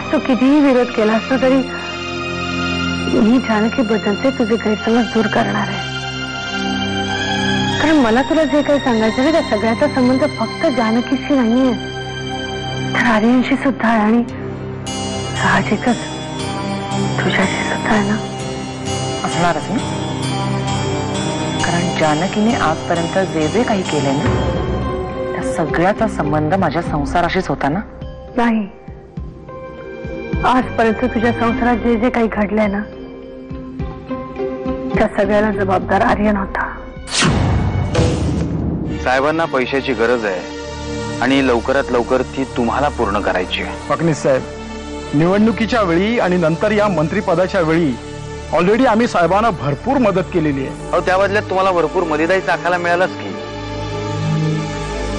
आज तू कितीही विरोध केला असता तरी मी जानकी बद्दलचे तुझे गैरसमज दूर करणार आहे. कारण मला तुला जे काही सांगायचं आहे त्या सगळ्याचा संबंध फक्त जानकीशी नाहीये, तर आर्यनशी सुद्धा आहे आणि साहजिकच तुझ्याशी सुद्धा आहे ना. असणारच ना, कारण जानकीने आजपर्यंत जे जे काही केले ना त्या सगळ्याचा संबंध माझ्या संसाराशीच होता ना. नाही, आजपर्यंत तुझ्या संसारात जे जे काही घडलंय ना त्या सगळ्याला जबाबदार आर्यन होता. साहेबांना पैशाची गरज आहे आणि लवकरात लवकर ती तुम्हाला पूर्ण करायची आहे. फडणवीस साहेब, निवडणुकीच्या वेळी आणि नंतर या मंत्रिपदाच्या वेळी ऑलरेडी आम्ही साहेबांना भरपूर मदत केलेली आहे. अहो, त्या बदल्यात तुम्हाला भरपूर मदतीचा चाखायला मिळालंच की.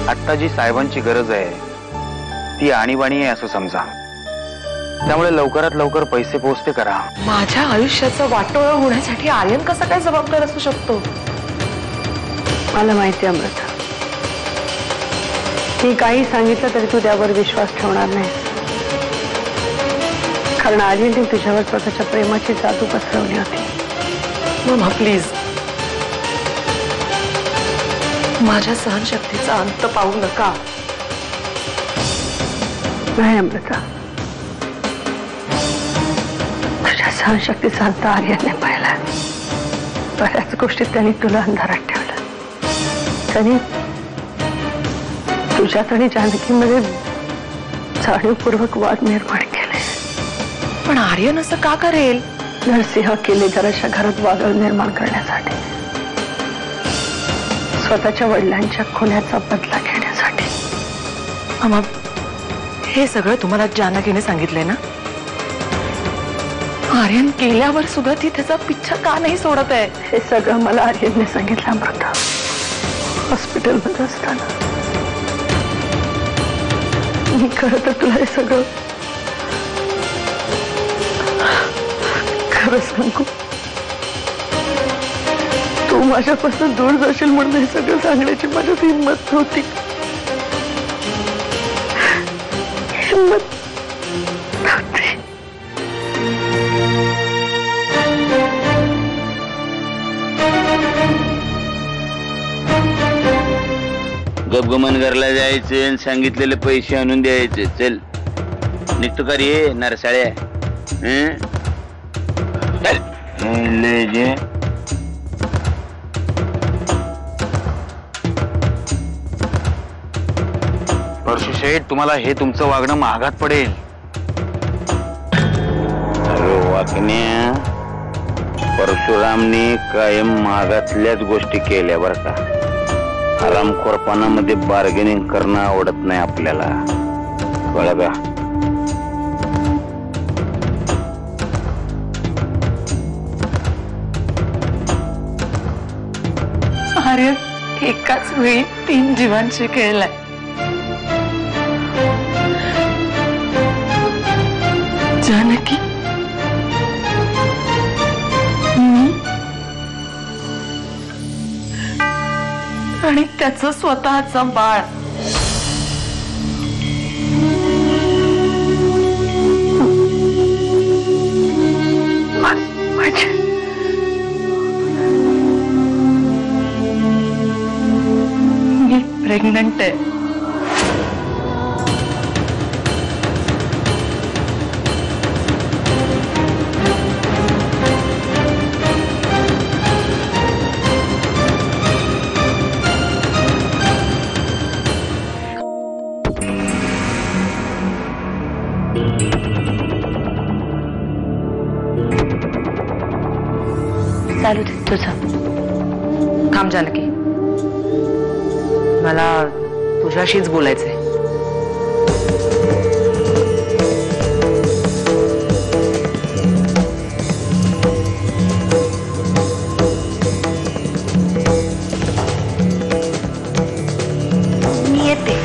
आत्ता जी साहेबांची गरज आहे ती आणीबाणी आहे असं समजा. त्यामुळे लवकरात लवकर पैसे पोहोचते करा. माझ्या आयुष्याचं वाटोळं होण्यासाठी आर्यन कसा काय जबाबदार असू शकतो? मला माहिती आहे अमृता, मी काही सांगितलं तरी तू त्यावर विश्वास ठेवणार नाही, कारण आर्यनने तुझ्यावर स्वतःच्या प्रेमाची जादू पसरवली होती. मम्मा प्लीज, माझ्या सहनशक्तीचा अंत पाहू नका. नाही अमृता, तुझ्या सहनशक्तीचा अंत आर्यनने पाहिला. बऱ्याच गोष्टीत त्यांनी तुला अंधारात ठेवलं. त्यांनी तुझ्यात आणि जानकीमध्ये जाणीवपूर्वक वाद निर्माण केले. पण आर्यन असं का करेल? नरसिंह केले जराशा घरात वादळ निर्माण करण्यासाठी, स्वतःच्या वडिलांच्या खुन्याचा बदला घेण्यासाठी. मम्मा, हे सगळं तुम्हाला जानकीने सांगितलंय ना? आर्यन केल्यावर सुद्धा ती त्याचा पिच्छा का नाही सोडत आहे? हे सगळं मला आर्यनने सांगितलं अमृता, हॉस्पिटलमध्ये असताना. मी खरं तर तुला हे सगळं खरं सांगू, तू माझ्यापासून दूर जाशील म्हणून हे सगळं सांगण्याची माझ्यात हिंमत नव्हती. हिंमत नव्हती. गपगमन घरला जायचं आणि सांगितलेले पैसे आणून द्यायचे. चल निघतो का रे नरसाळ्या? परशु शेठ, तुम्हाला हे तुमचं वागणं महागात पडेल. अरे वाकण्या, परशुरामने कायम महागातल्याच गोष्टी केल्या बर का. हरामखोरपणामध्ये बार्गेनिंग करणं आवडत नाही आपल्याला, कळलं का? आर्यन एकाच वेळी 3 जीवांशी खेळलाय. जानकी, मी आणि त्याचं स्वतःचं बाळ. मी प्रेग्नंट आहे. चालू दे तुझं. थांब जानकी, मला तुझ्याशीच बोलायचंय. मी येते.